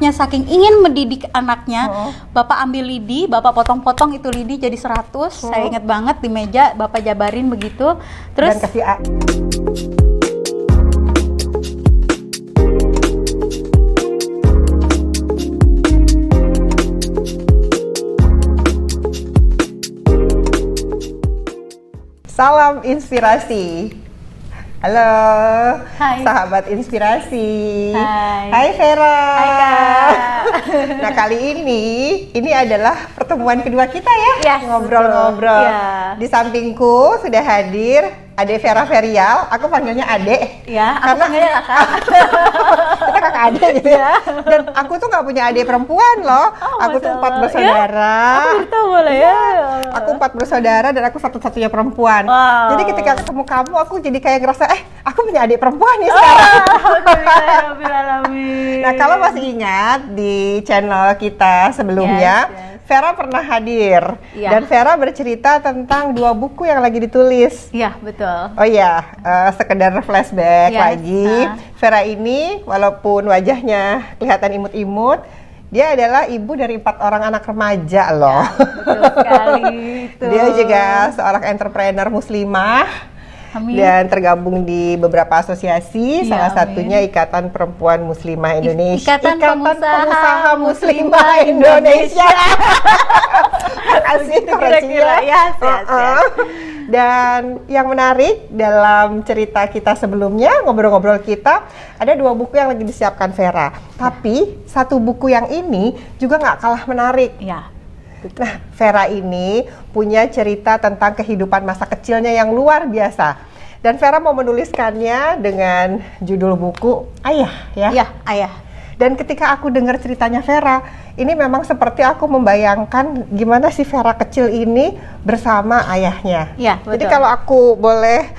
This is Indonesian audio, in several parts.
bapaknya saking ingin mendidik anaknya, bapak ambil lidi, bapak potong-potong itu lidi jadi 100. Saya ingat banget di meja bapak jabarin begitu. Terus dan kasih A. Salam inspirasi. Halo, Hai. sahabat inspirasi. Hai. Hai Vera. Hai, Kak. Nah kali ini adalah pertemuan kedua kita ya, Yes, ngobrol-ngobrol. betul. Iya. Di sampingku sudah hadir Ade Vera Verial. Aku panggilnya Ade. ya, aku Karena- panggilnya kakak. Kita kakak Ade gitu ya. Dan aku tuh nggak punya adik perempuan loh. Aku tuh 4 bersaudara. Aku baru tahu boleh ya. Aku 4 bersaudara dan aku satu-satunya perempuan. Wow. Jadi ketika ketemu kamu, aku jadi kayak ngerasa, aku punya adik perempuan nih sekarang. Alhamdulillahirrahmanirrahim. Nah, kalau masih ingat di channel kita sebelumnya, Yes. Vera pernah hadir. Iya. Dan Vera bercerita tentang 2 buku yang lagi ditulis. Iya, betul. Oh iya, sekedar flashback Yes, lagi. Vera ini walaupun wajahnya kelihatan imut-imut, dia adalah ibu dari 4 orang anak remaja loh. Betul sekali itu. Dia juga seorang entrepreneur muslimah. Amin. Dan tergabung di beberapa asosiasi, Iya, salah amin. satunya Ikatan Perempuan Muslimah Indonesia. Ikatan Pengusaha Muslimah Indonesia. Makasih koreksinya. Ya, Dan yang menarik dalam cerita kita sebelumnya, ngobrol-ngobrol kita, ada 2 buku yang lagi disiapkan Vera. Tapi 1 buku yang ini juga nggak kalah menarik. Iya. Nah, Vera ini punya cerita tentang kehidupan masa kecilnya yang luar biasa. Dan Vera mau menuliskannya dengan judul buku Ayah ya. Iya, ayah. Dan ketika aku dengar ceritanya Vera, ini memang seperti aku membayangkan gimana si Vera kecil ini bersama ayahnya. Iya, Jadi betul. kalau aku boleh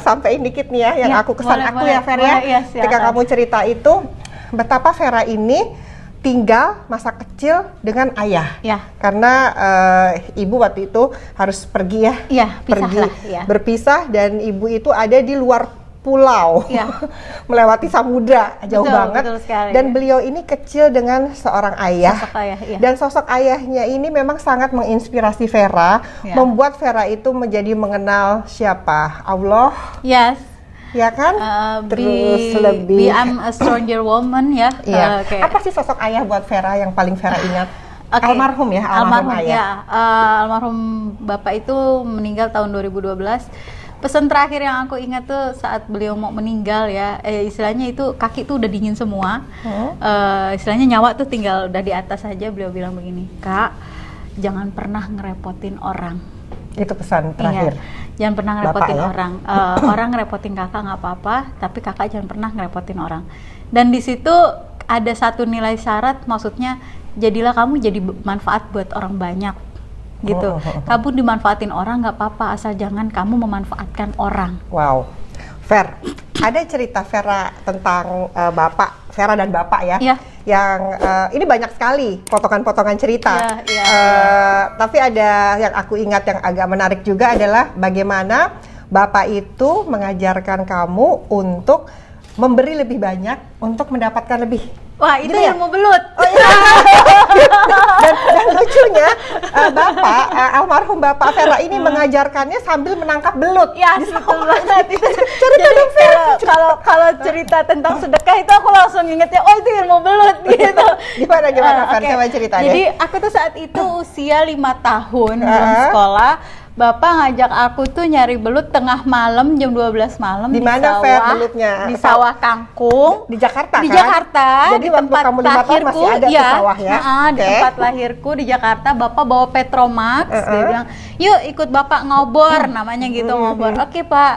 sampaikan dikit nih ya, yang Iya, aku kesan boleh, aku boleh, ya Vera boleh, ya. iya, Ketika silakan. kamu cerita itu, betapa Vera ini tinggal masa kecil dengan ayah. Ya. Karena ibu waktu itu harus pergi ya. Iya, pergi pisahlah, ya. berpisah dan ibu itu ada di luar pulau. Ya. Melewati samudra jauh Betul, banget. betul sekali. Dan beliau ini kecil dengan seorang ayah. Sosok ayah, iya. Dan sosok ayahnya ini memang sangat menginspirasi Vera, Ya. membuat Vera itu menjadi mengenal siapa? Allah, Yes. ya kan? Terus lebih I'm a stronger woman ya. Iya. Oke. Apa sih sosok ayah buat Vera yang paling Vera ingat? Oke. Almarhum ya, almarhum ayah. Ya. Almarhum bapak itu meninggal tahun 2012. Pesan terakhir yang aku ingat tuh saat beliau mau meninggal ya, istilahnya itu kaki tuh udah dingin semua. Istilahnya nyawa tuh tinggal udah di atas saja. Beliau bilang begini, "Kak, jangan pernah ngerepotin orang." Itu pesan terakhir. Iya, jangan pernah ngerepotin Bapak, ya? orang. Orang ngerepotin kakak nggak apa-apa, tapi kakak jangan pernah ngerepotin orang. Dan di situ ada satu nilai syarat, maksudnya jadilah kamu jadi manfaat buat orang banyak, gitu. Kamu dimanfaatin orang nggak apa-apa, asal jangan kamu memanfaatkan orang. Wow. Ver, ada cerita Vera tentang Bapak, Vera dan Bapak ya? Iya. Yang ini banyak sekali potongan-potongan cerita. Iya, Tapi ada yang aku ingat yang agak menarik juga adalah bagaimana Bapak itu mengajarkan kamu untuk memberi lebih banyak untuk mendapatkan lebih. Wah, itu Gitu ya? ilmu belut. Oh iya. dan lucunya Bapak, almarhum Bapak Vera ini mengajarkannya sambil menangkap belut. Ya, Di betul sawah. banget itu. Cerita Jadi dong, Vera. kalau cerita tentang sedekah itu aku langsung ingetnya, oh itu ilmu belut gitu. Gimana Fer? Oke. Coba cerita deh. Jadi aku tuh saat itu usia 5 tahun belum sekolah. Bapak ngajak aku tuh nyari belut tengah malam jam 12 malam Di mana, Fer, belutnya? Di sawah kangkung. Di Jakarta Di kan? Jakarta. Jadi di waktu tempat kamu 5 tahun masih ada tuh sawah ya? Di tempat lahirku di Jakarta. Bapak bawa Petromax. Dia bilang, yuk ikut Bapak ngobor, namanya gitu ngobor. Oke Pak,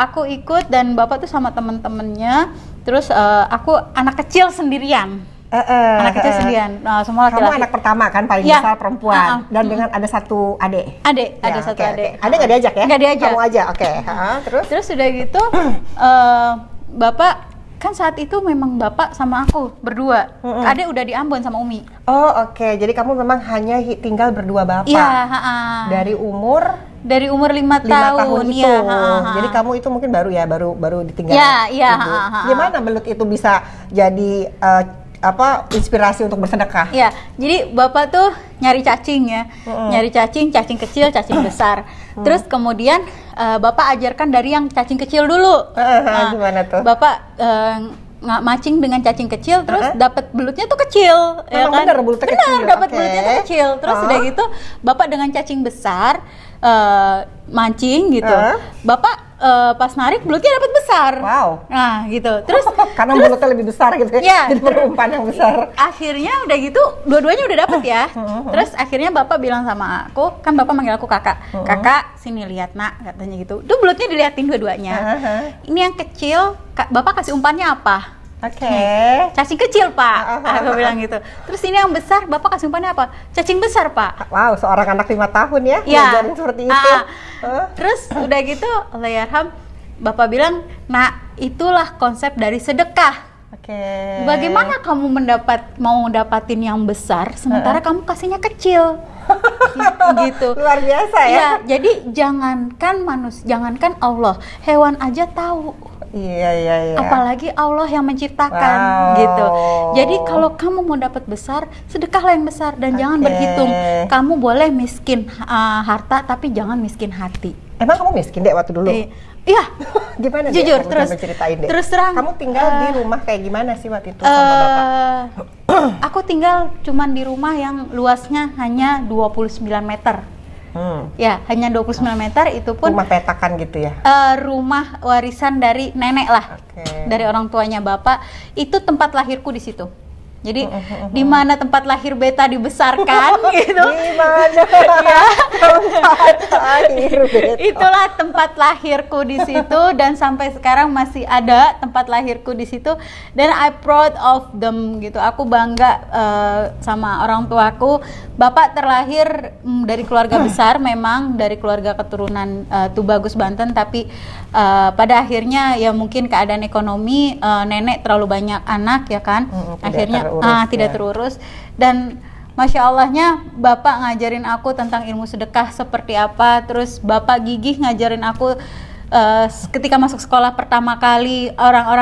aku ikut dan Bapak tuh sama temen-temennya. Terus aku anak kecil sendirian. Anak kecil sendirian, semua Kamu laki-laki. anak pertama kan, paling Ya. besar perempuan. Dan dengan ada satu adik. Adik, ada Ya, satu oke, adik. oke. Adik nggak diajak ya? Nggak diajak. Kamu aja, oke. Terus? Terus udah gitu, Bapak kan saat itu memang Bapak sama aku berdua. Adik udah di Ambon sama Umi. Oh oke, jadi kamu memang hanya tinggal berdua Bapak. Iya, Dari umur dari umur 5 tahun, itu. iya. Jadi kamu itu mungkin baru ya, baru ditinggal. Iya, iya, ibu. Gimana belut itu bisa jadi inspirasi untuk bersedekah. Ya, jadi bapak tuh nyari cacing ya, nyari cacing kecil, cacing besar. Terus kemudian bapak ajarkan dari yang cacing kecil dulu. Gimana tuh? Bapak nggak macing dengan cacing kecil, terus dapat belutnya tuh kecil. Memang ya kan? bener belutnya kecil. Bener, dapat belutnya tuh kecil. Terus udah gitu, bapak dengan cacing besar mancing gitu. Bapak pas narik belutnya dapat besar. Wow. Nah gitu. Terus karena mulutnya lebih besar gitu ya. Jadi berumpan yang besar. Akhirnya udah gitu, dua-duanya udah dapet ya. Terus akhirnya bapak bilang sama aku, kan bapak manggil aku kakak. Kakak, sini lihat nak, katanya gitu. Tuh belutnya diliatin dua-duanya. Ini yang kecil, bapak kasih umpannya apa? Oke. Cacing kecil pak, aku bilang gitu. Terus ini yang besar, bapak kasih umpannya apa? Cacing besar pak. Wow, seorang anak 5 tahun ya, ngajarin seperti itu. Terus udah gitu, Allahyarham, bapak bilang, nah itulah konsep dari sedekah. Bagaimana kamu mau dapatin yang besar, sementara kamu kasihnya kecil? Gitu. Luar biasa ya. Ya, jadi jangankan Allah, hewan aja tahu. Iya. Apalagi Allah yang menciptakan gitu. Jadi kalau kamu mau dapat besar, sedekahlah yang besar dan jangan berhitung. Kamu boleh miskin harta tapi jangan miskin hati. Emang kamu miskin deh waktu dulu? Iya. Gimana jujur deh? Terus terang. Kamu tinggal di rumah kayak gimana sih waktu itu sama bapak? Aku tinggal cuman di rumah yang luasnya hanya 29 meter. Ya, hanya 29 meter, itu pun rumah petakan gitu ya? Rumah warisan dari nenek lah, dari orang tuanya bapak. Itu tempat lahirku di situ. Jadi di mana tempat lahir beta dibesarkan gitu. Di mana? Ya. Tempat lahir beta. Itulah tempat lahirku di situ dan sampai sekarang masih ada tempat lahirku di situ dan I proud of them gitu. Aku bangga sama orang tuaku. Bapak terlahir dari keluarga besar, memang dari keluarga keturunan Tubagus Banten, tapi pada akhirnya ya mungkin keadaan ekonomi nenek terlalu banyak anak ya kan. Akhirnya tidak terurus dan Masya Allahnya bapak ngajarin aku tentang ilmu sedekah seperti apa. Terus bapak gigih ngajarin aku ketika masuk sekolah pertama kali,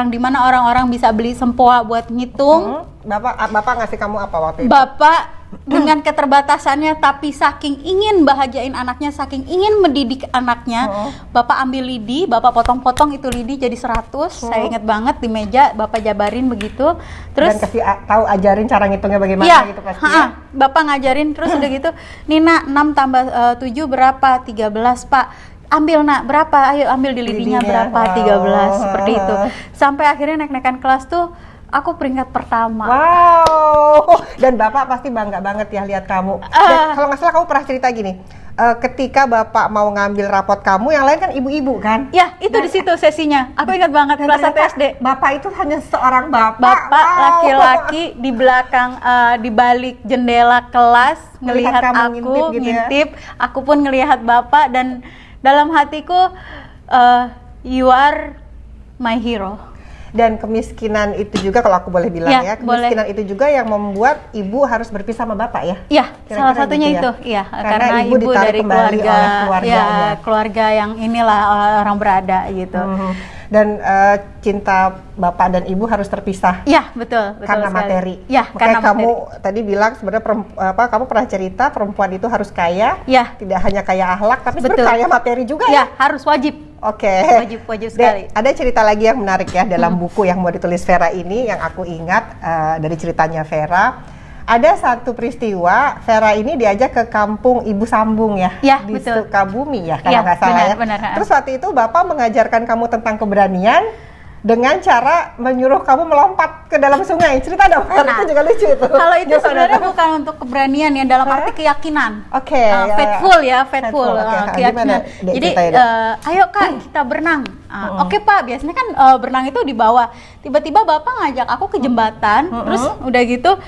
di mana orang-orang bisa beli sempoa buat ngitung. Bapak ngasih kamu apa waktu itu? Bapak dengan keterbatasannya tapi saking ingin bahagiain anaknya, saking ingin mendidik anaknya, bapak ambil lidi, bapak potong-potong itu lidi jadi 100. Saya ingat banget di meja bapak jabarin begitu. Terus dan kasih tahu, ajarin cara ngitungnya bagaimana gitu pasti. Bapak ngajarin terus udah gitu. Nina 6 tambah 7 berapa? 13 pak. Ambil nak, berapa? Ayo ambil di lidinya berapa? 13, seperti itu. Sampai akhirnya naik-naikan kelas tuh aku peringkat pertama. Wow. Dan bapak pasti bangga banget ya lihat kamu. Dan kalau nggak salah kamu pernah cerita gini, ketika bapak mau ngambil rapot kamu, yang lain kan ibu-ibu kan? Ya, itu di situ sesinya. Aku ingat banget kelas 1 SD. Bapak itu hanya seorang bapak. Bapak laki-laki di belakang, di balik jendela kelas ngelihat aku ngintip. Aku pun ngelihat bapak dan dalam hatiku, you are my hero. Dan kemiskinan itu juga, kalau aku boleh bilang ya, kemiskinan itu juga yang membuat ibu harus berpisah sama bapak ya? Iya, salah satunya gitu ya. Iya, karena ibu dari keluarga yang inilah orang berada gitu. Dan cinta bapak dan ibu harus terpisah. Iya, betul karena sekali. Materi. Iya, karena kamu tadi bilang sebenarnya kamu pernah cerita perempuan itu harus kaya, tidak hanya kaya akhlak, tapi sebenarnya kaya materi juga ya. Harus wajib. Wajib sekali. Ada cerita lagi yang menarik ya dalam buku yang mau ditulis Vera ini, yang aku ingat dari ceritanya Vera. Ada satu peristiwa, Vera ini diajak ke kampung Ibu Sambung ya, di Sukabumi ya, kalau nggak salah ya. Benar. Terus waktu itu bapak mengajarkan kamu tentang keberanian dengan cara menyuruh kamu melompat ke dalam sungai. Cerita dong, itu juga lucu itu. Kalau itu sebenarnya bukan untuk keberanian ya, dalam arti keyakinan. Faithful ya, keyakinan. Jadi ayo kak kita berenang. Oke pak, biasanya kan berenang itu di bawah. Tiba-tiba bapak ngajak aku ke jembatan, terus udah gitu,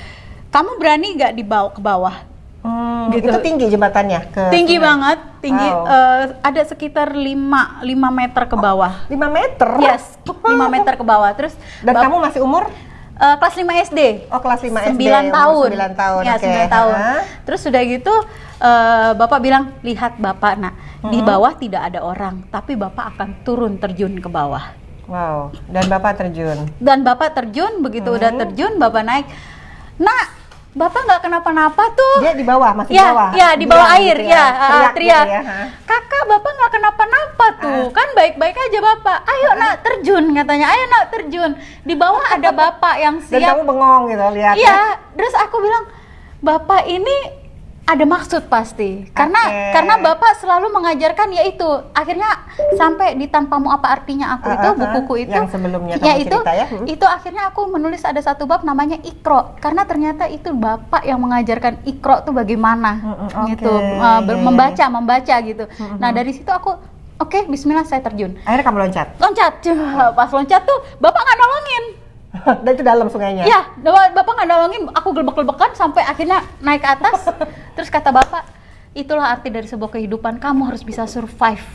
kamu berani nggak dibawa ke bawah? Gitu. Itu tinggi jembatannya? Tinggi banget, tinggi. Ada sekitar 5 meter ke bawah. 5 meter? Yes, 5 meter ke bawah. Terus dan kamu masih umur? Kelas 5 SD. Oh, kelas 5 SD. 9 tahun. 9 tahun. Ya, 9 tahun. Terus sudah gitu, bapak bilang, lihat bapak nak, di bawah tidak ada orang, tapi bapak akan turun terjun ke bawah. Wow, dan Bapak terjun. Dan Bapak terjun, begitu udah terjun, Bapak naik. Nah, Bapak nggak kenapa-napa tuh. Dia di bawah, masih ya, di bawah. Ya, di bawah air, gitu ya. teriak. Gitu ya. Kakak, Bapak nggak kenapa-napa tuh, kan baik-baik aja Bapak. Ayo nak terjun, katanya. Ayo nak terjun. Di bawah ada Bapak yang siap. Dan kamu bengong gitu lihat. Iya, terus aku bilang, Bapak ini ada maksud pasti, karena Bapak selalu mengajarkan yaitu akhirnya sampai di Tanpamu Apa Artinya Aku itu bukuku itu yang sebelumnya kamu ya itu cerita ya. Itu akhirnya aku menulis ada satu bab namanya Iqra, karena ternyata itu Bapak yang mengajarkan Iqra tuh bagaimana gitu, membaca gitu. Nah dari situ aku oke, Bismillah saya terjun. Akhirnya kamu loncat. Pas loncat tuh Bapak nggak nolongin. Dan itu dalam sungainya? Iya, Bapak nggak nolongin, aku gelebek-gelebekan sampai akhirnya naik ke atas. Terus kata Bapak, itulah arti dari sebuah kehidupan, kamu harus bisa survive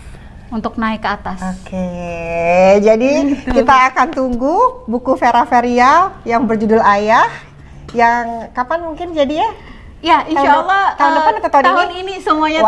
untuk naik ke atas. Oke, jadi kita akan tunggu buku Vera Ferial yang berjudul Ayah, yang kapan mungkin jadi ya? Ya, insya Allah tahun depan atau tahun ini semuanya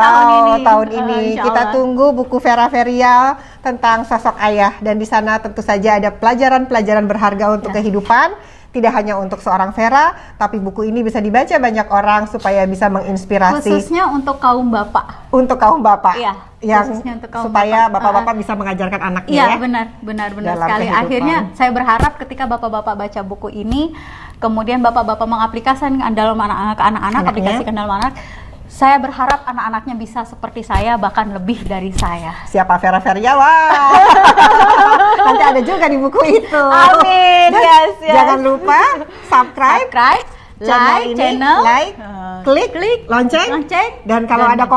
tahun ini. Kita tunggu buku Vera Ferial tentang sosok ayah, dan di sana tentu saja ada pelajaran-pelajaran berharga untuk kehidupan. Tidak hanya untuk seorang Vera, tapi buku ini bisa dibaca banyak orang supaya bisa menginspirasi. Khususnya untuk kaum bapak. Untuk kaum bapak. Iya. Yang supaya bapak-bapak bisa mengajarkan anaknya. Iya, ya. benar sekali. Kehidupan. Akhirnya saya berharap ketika bapak-bapak baca buku ini, kemudian bapak-bapak mengaplikasikan dalam anak-anak, aplikasikan dalam anak. Saya berharap anak-anaknya bisa seperti saya, bahkan lebih dari saya. Siapa Vera Ferial? Nanti ada juga di buku itu. Amin. Dan yes. Jangan lupa subscribe channel, klik lonceng. Dan kalau ada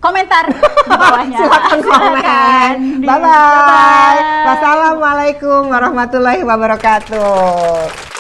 komentar di bawahnya. Silakan komen. Bye bye. Wassalamualaikum warahmatullahi wabarakatuh.